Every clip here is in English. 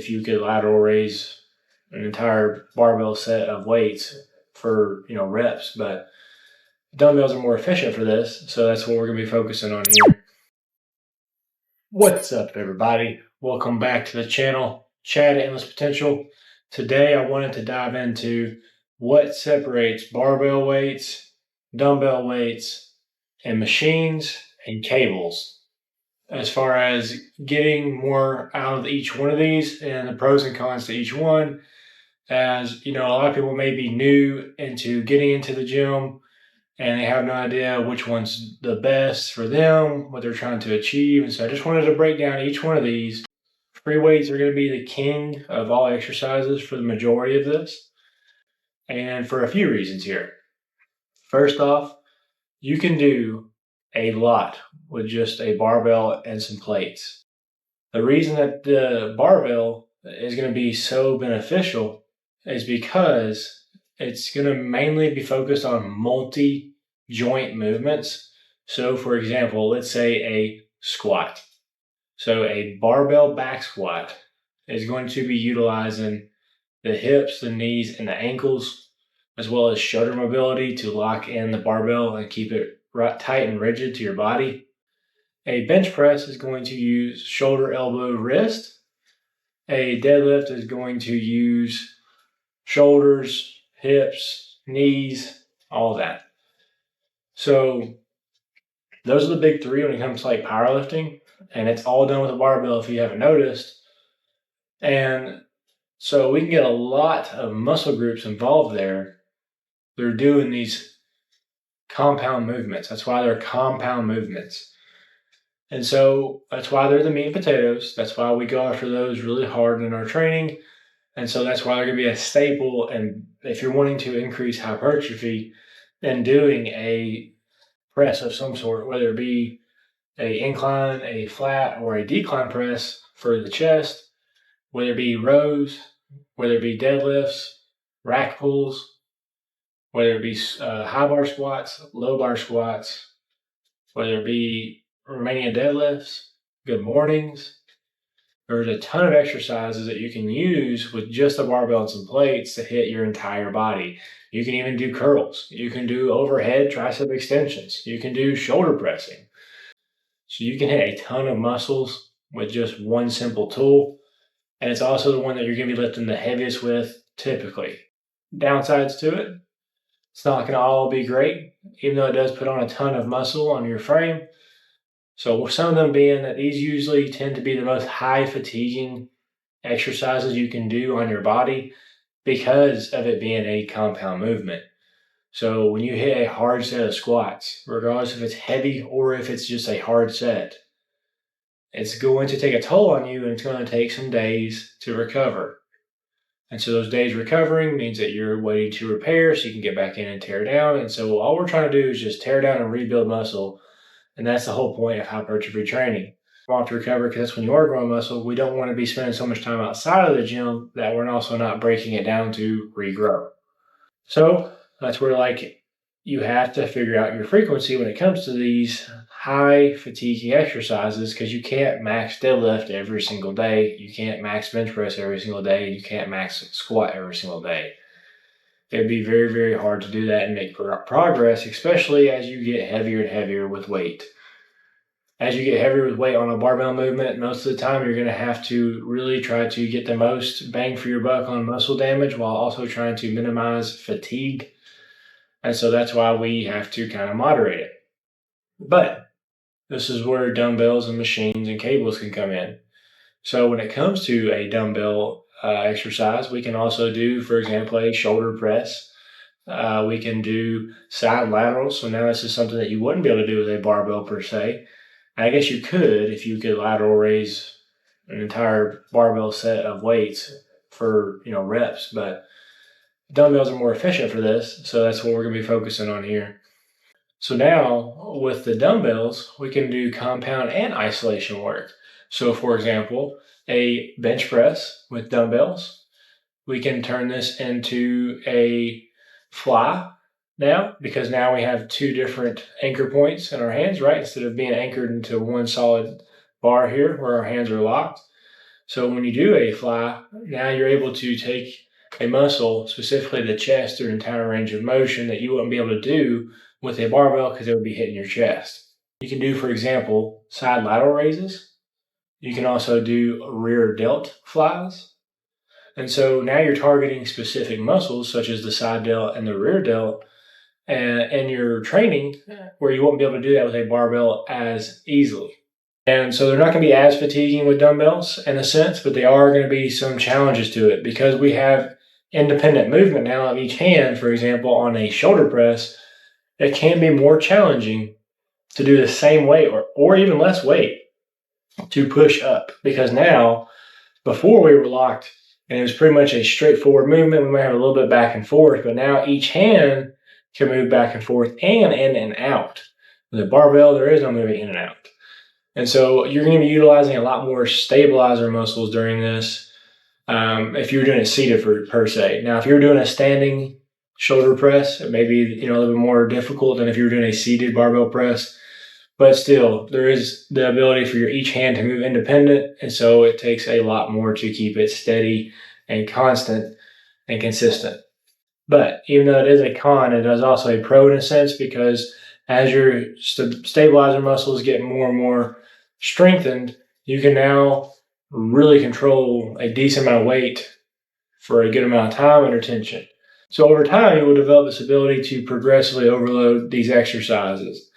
if you could lateral raise an entire barbell set of weights for reps, but dumbbells are more efficient for this, so that's what we're going to be focusing on here. What's up, everybody? Welcome back to the channel, Chad Endless Potential. Today I wanted to dive into what separates barbell weights, dumbbell weights, and machines and cables, as far as getting more out of each one of these and the pros and cons to each one. As you know, a lot of people may be new into getting into the gym and they have no idea which one's the best for them, what they're trying to achieve. And so I just wanted to break down each one of these. Free weights are going to be the king of all exercises for the majority of this, and for a few reasons here. First off, you can do a lot with just a barbell and some plates. The reason that the barbell is going to be so beneficial is because it's going to mainly be focused on multi-joint movements. So for example, let's say a squat. So a barbell back squat is going to be utilizing the hips, the knees, and the ankles, as well as shoulder mobility to lock in the barbell and keep it tight and rigid to your body. A bench press is going to use shoulder, elbow, wrist. A deadlift is going to use shoulders, hips, knees, all that. So those are the big three when it comes to like powerlifting, and it's all done with a barbell if you haven't noticed. And so we can get a lot of muscle groups involved there. They're doing these compound movements. That's why they're compound movements. And so that's why they're the meat and potatoes. That's why we go after those really hard in our training. And so that's why they're going to be a staple. And if you're wanting to increase hypertrophy, then doing a press of some sort, whether it be an incline, a flat, or a decline press for the chest, whether it be rows, whether it be deadlifts, rack pulls, whether it be high bar squats, low bar squats, whether it be Romanian deadlifts, good mornings. There's a ton of exercises that you can use with just a barbell and some plates to hit your entire body. You can even do curls. You can do overhead tricep extensions. You can do shoulder pressing. So you can hit a ton of muscles with just one simple tool. And it's also the one that you're going to be lifting the heaviest with typically. Downsides to it, it's not going to all be great, even though it does put on a ton of muscle on your frame. So some of them being that these usually tend to be the most high fatiguing exercises you can do on your body because of it being a compound movement. So when you hit a hard set of squats, regardless if it's heavy or if it's just a hard set, it's going to take a toll on you and it's going to take some days to recover. And so those days recovering means that you're waiting to repair so you can get back in and tear down. And so all we're trying to do is just tear down and rebuild muscle. And that's the whole point of hypertrophy training. We want to recover because that's when you are growing muscle. We don't want to be spending so much time outside of the gym that we're also not breaking it down to regrow. So that's where you have to figure out your frequency when it comes to these high fatiguing exercises, because you can't max deadlift every single day. You can't max bench press every single day. You can't max squat every single day. It'd be very, very hard to do that and make progress, especially as you get heavier and heavier with weight. As you get heavier with weight on a barbell movement, most of the time you're going to have to really try to get the most bang for your buck on muscle damage while also trying to minimize fatigue. And so that's why we have to kind of moderate it. But this is where dumbbells and machines and cables can come in. So when it comes to a dumbbell exercise, we can also do, for example, a shoulder press. We can do side laterals. So now this is something that you wouldn't be able to do with a barbell per se. I guess you could if you could lateral raise an entire barbell set of weights for reps, but dumbbells are more efficient for this, so that's what we're going to be focusing on here. So now with the dumbbells, we can do compound and isolation work. So for example, a bench press with dumbbells, we can turn this into a fly now, because now we have two different anchor points in our hands, right? Instead of being anchored into one solid bar here where our hands are locked. So when you do a fly, now you're able to take a muscle, specifically the chest, through an entire range of motion that you wouldn't be able to do with a barbell because it would be hitting your chest. You can do, for example, side lateral raises. You can also do rear delt flies. And so now you're targeting specific muscles such as the side delt and the rear delt and your training where you won't be able to do that with a barbell as easily. And so they're not going to be as fatiguing with dumbbells in a sense, but they are going to be some challenges to it because we have independent movement now of each hand. For example, on a shoulder press, it can be more challenging to do the same weight or even less weight to push up because now, before we were locked and it was pretty much a straightforward movement, we might have a little bit back and forth, but now each hand can move back and forth and in and out. With a barbell, there is no moving in and out. And so you're going to be utilizing a lot more stabilizer muscles during this if you're doing it seated per se. Now, if you're doing a standing shoulder press, it may be a little bit more difficult than if you're doing a seated barbell press. But still, there is the ability for each hand to move independent, and so it takes a lot more to keep it steady and constant and consistent. But even though it is a con, it is also a pro in a sense because as your stabilizer muscles get more and more strengthened, you can now really control a decent amount of weight for a good amount of time under tension. So over time, you will develop this ability to progressively overload these exercises.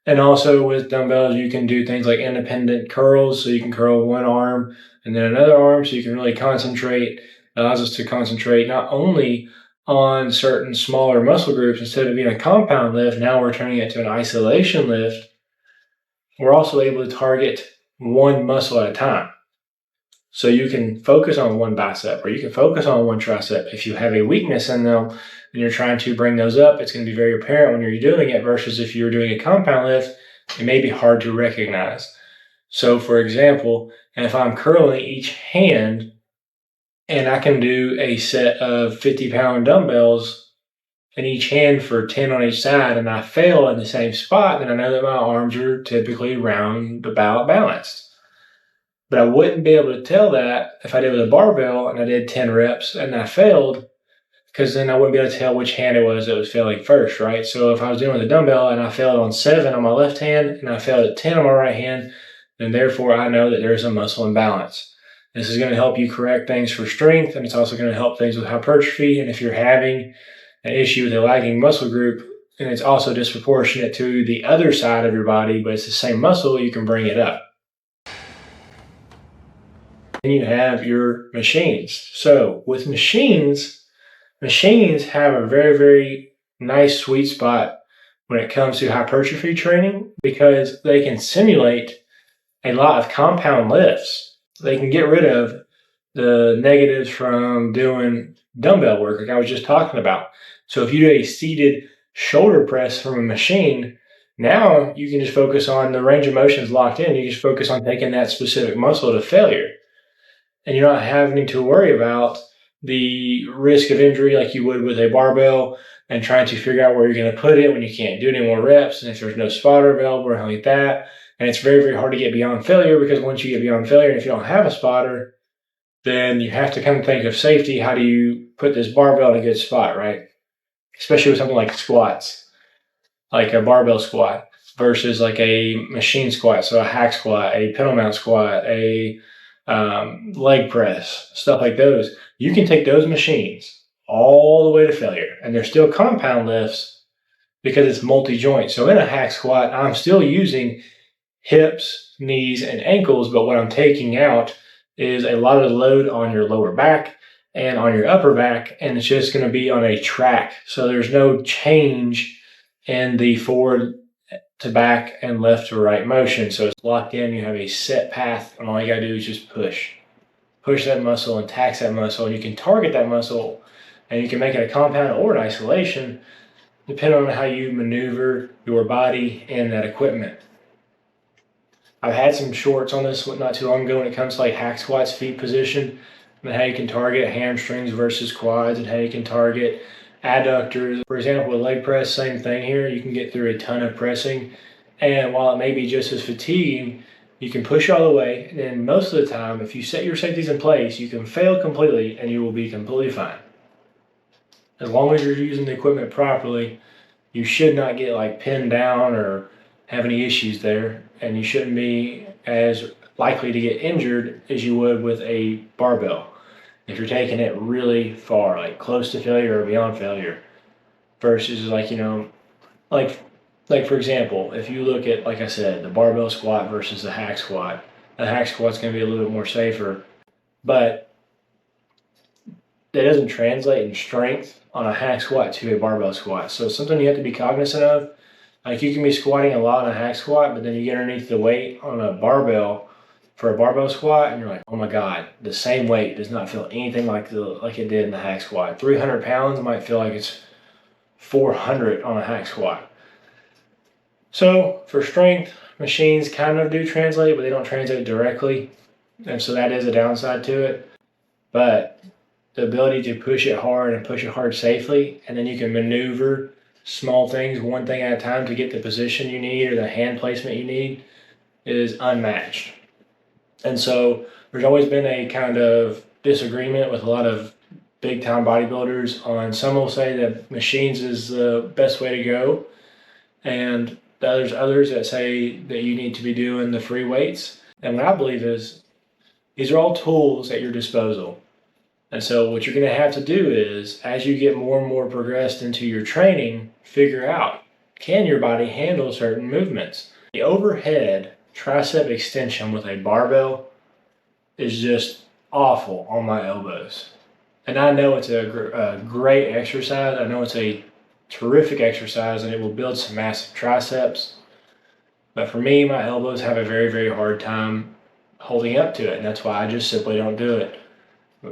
And also with dumbbells, you can do things like independent curls. So you can curl one arm and then another arm. So you can really concentrate. It allows us to concentrate not only on certain smaller muscle groups. Instead of being a compound lift, now we're turning it to an isolation lift. We're also able to target one muscle at a time. So you can focus on one bicep or you can focus on one tricep. If you have a weakness in them and you're trying to bring those up, it's going to be very apparent when you're doing it versus if you're doing a compound lift, it may be hard to recognize. So for example, if I'm curling each hand and I can do a set of 50-pound dumbbells in each hand for 10 on each side and I fail in the same spot, then I know that my arms are typically roundabout balanced. But I wouldn't be able to tell that if I did with a barbell and I did 10 reps and I failed, because then I wouldn't be able to tell which hand it was that was failing first, right? So if I was doing with a dumbbell and I failed on 7 on my left hand and I failed at 10 on my right hand, then therefore I know that there's a muscle imbalance. This is going to help you correct things for strength, and it's also going to help things with hypertrophy. And if you're having an issue with a lagging muscle group, and it's also disproportionate to the other side of your body, but it's the same muscle, you can bring it up. Then you have your machines. So with machines have a very, very nice sweet spot when it comes to hypertrophy training because they can simulate a lot of compound lifts. They can get rid of the negatives from doing dumbbell work like I was just talking about. So if you do a seated shoulder press from a machine, now you can just focus on the range of motion is locked in. You just focus on taking that specific muscle to failure. And you're not having to worry about the risk of injury like you would with a barbell and trying to figure out where you're going to put it when you can't do any more reps. And if there's no spotter available or anything like that. And it's very, very hard to get beyond failure because once you get beyond failure, and if you don't have a spotter, then you have to come think of safety. How do you put this barbell in a good spot, right? Especially with something like squats, like a barbell squat versus like a machine squat. So a hack squat, a pedal mount squat, a leg press, stuff like those. You can take those machines all the way to failure, and they're still compound lifts because it's multi-joint. So in a hack squat, I'm still using hips, knees, and ankles, but what I'm taking out is a lot of the load on your lower back and on your upper back, and it's just going to be on a track. So there's no change in the forward to back and left to right motion. So it's locked in. You have a set path, and all you got to do is just push that muscle and tax that muscle. And you can target that muscle, and you can make it a compound or an isolation, depending on how you maneuver your body and that equipment. I've had some shorts on this not too long ago when it comes to like hack squats, feet position, and how you can target hamstrings versus quads, and how you can target adductors. For example, with leg press, same thing here. You can get through a ton of pressing, and while it may be just as fatiguing, You can push all the way, and then most of the time, if you set your safeties in place, you can fail completely and you will be completely fine. As long as you're using the equipment properly, you should not get like pinned down or have any issues there, and you shouldn't be as likely to get injured as you would with a barbell if you're taking it really far, like close to failure or beyond failure, versus like, like for example, if you look at, like I said, the barbell squat versus the hack squat, the hack squat's going to be a little bit more safer, but that doesn't translate in strength on a hack squat to a barbell squat. So it's something you have to be cognizant of. Like you can be squatting a lot on a hack squat, but then you get underneath the weight on a barbell for a barbell squat, and you're like, oh my God, the same weight does not feel anything like it did in the hack squat. 300 pounds might feel like it's 400 on a hack squat. So for strength, machines kind of do translate, but they don't translate directly. And so that is a downside to it. But the ability to push it hard and push it hard safely, and then you can maneuver small things one thing at a time to get the position you need or the hand placement you need is unmatched. And so there's always been a kind of disagreement with a lot of big time bodybuilders on, some will say that machines is the best way to go, and there's others that say that you need to be doing the free weights. And what I believe is these are all tools at your disposal. And so what you're going to have to do is, as you get more and more progressed into your training, figure out, can your body handle certain movements? The overhead tricep extension with a barbell is just awful on my elbows. And I know it's a great exercise. I know it's a terrific exercise and it will build some massive triceps. But for me, my elbows have a very, very hard time holding up to it. And that's why I just simply don't do it.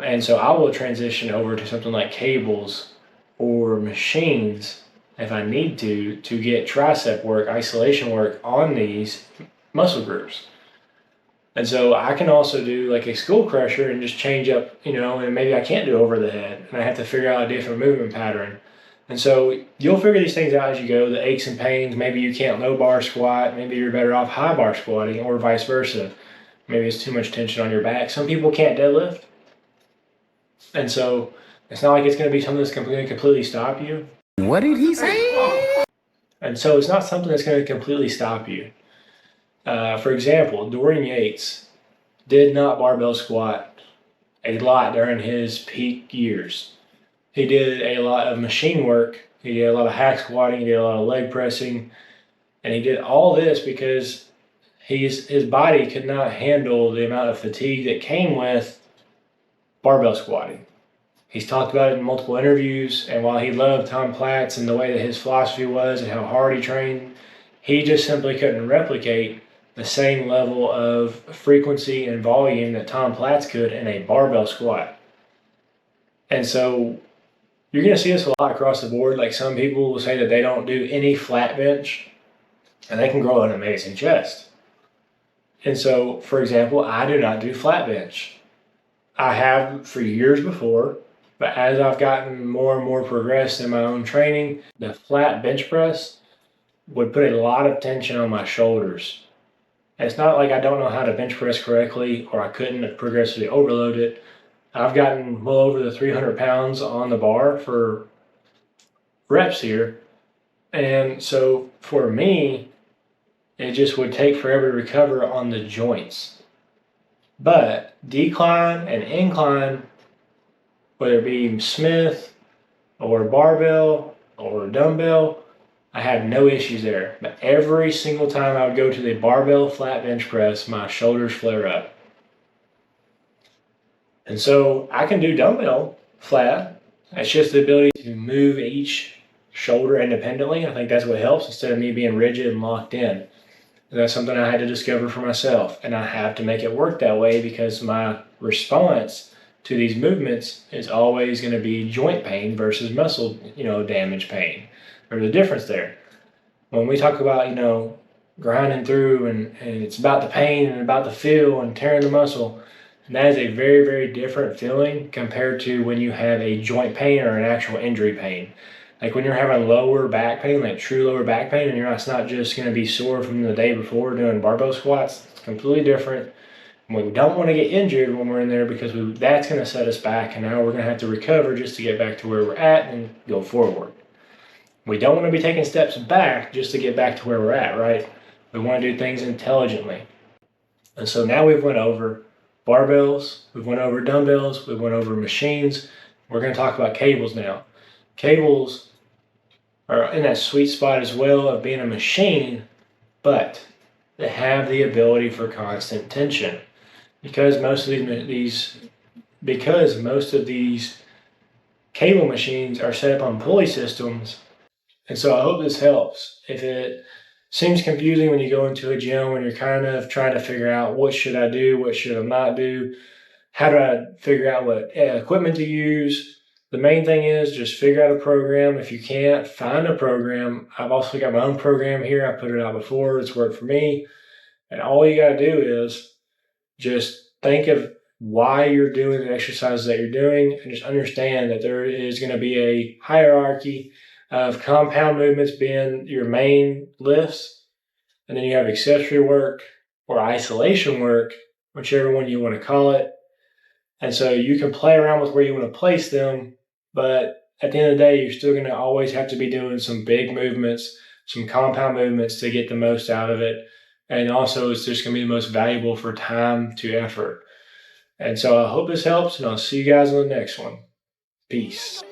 And so I will transition over to something like cables or machines if I need to get tricep work, isolation work on these muscle groups. And so I can also do like a skull crusher and just change up, and maybe I can't do over the head and I have to figure out a different movement pattern. And so you'll figure these things out as you go, the aches and pains. Maybe you can't low bar squat, maybe you're better off high bar squatting, or vice versa. Maybe it's too much tension on your back. Some people can't deadlift. And so it's not like it's going to be something that's going to completely stop you. What did he say? And so it's not something that's going to completely stop you. For example, Dorian Yates did not barbell squat a lot during his peak years. He did a lot of machine work. He did a lot of hack squatting. He did a lot of leg pressing. And he did all this because his body could not handle the amount of fatigue that came with barbell squatting. He's talked about it in multiple interviews, and while he loved Tom Platz and the way that his philosophy was and how hard he trained, he just simply couldn't replicate the same level of frequency and volume that Tom Platz could in a barbell squat. And so you're going to see this a lot across the board. Like some people will say that they don't do any flat bench, and they can grow an amazing chest. And so, for example, I do not do flat bench. I have for years before, but as I've gotten more and more progressed in my own training, the flat bench press would put a lot of tension on my shoulders. And it's not like I don't know how to bench press correctly or I couldn't progressively overload it. I've gotten well over the 300 pounds on the bar for reps here. And so for me, it just would take forever to recover on the joints. But decline and incline, whether it be Smith or barbell or dumbbell, I had no issues there. But every single time I would go to the barbell flat bench press, my shoulders flare up. And so I can do dumbbell flat. It's just the ability to move each shoulder independently. I think that's what helps instead of me being rigid and locked in. That's something I had to discover for myself, and I have to make it work that way because my response to these movements is always going to be joint pain versus muscle, damage pain. There's a difference there. When we talk about, grinding through and it's about the pain and about the feel and tearing the muscle, and that is a very, very different feeling compared to when you have a joint pain or an actual injury pain. Like when you're having lower back pain, like true lower back pain, and it's not just going to be sore from the day before doing barbell squats. It's completely different. And we don't want to get injured when we're in there because that's going to set us back, and now we're going to have to recover just to get back to where we're at and go forward. We don't want to be taking steps back just to get back to where we're at, right? We want to do things intelligently. And so now we've went over barbells, we've went over dumbbells, we've went over machines. We're going to talk about cables now. Cables are in that sweet spot as well of being a machine, but they have the ability for constant tension. Because most of these cable machines are set up on pulley systems. And so I hope this helps. If it seems confusing when you go into a gym, when you're kind of trying to figure out what should I do, what should I not do, how do I figure out what equipment to use, the main thing is just figure out a program. If you can't, find a program. I've also got my own program here. I put it out before. It's worked for me. And all you got to do is just think of why you're doing the exercises that you're doing, and just understand that there is going to be a hierarchy of compound movements being your main lifts, and then you have accessory work or isolation work, whichever one you want to call it. And so you can play around with where you want to place them, but at the end of the day, you're still going to always have to be doing some big movements, some compound movements to get the most out of it. And also, it's just going to be the most valuable for time to effort. And so I hope this helps, and I'll see you guys on the next one. Peace.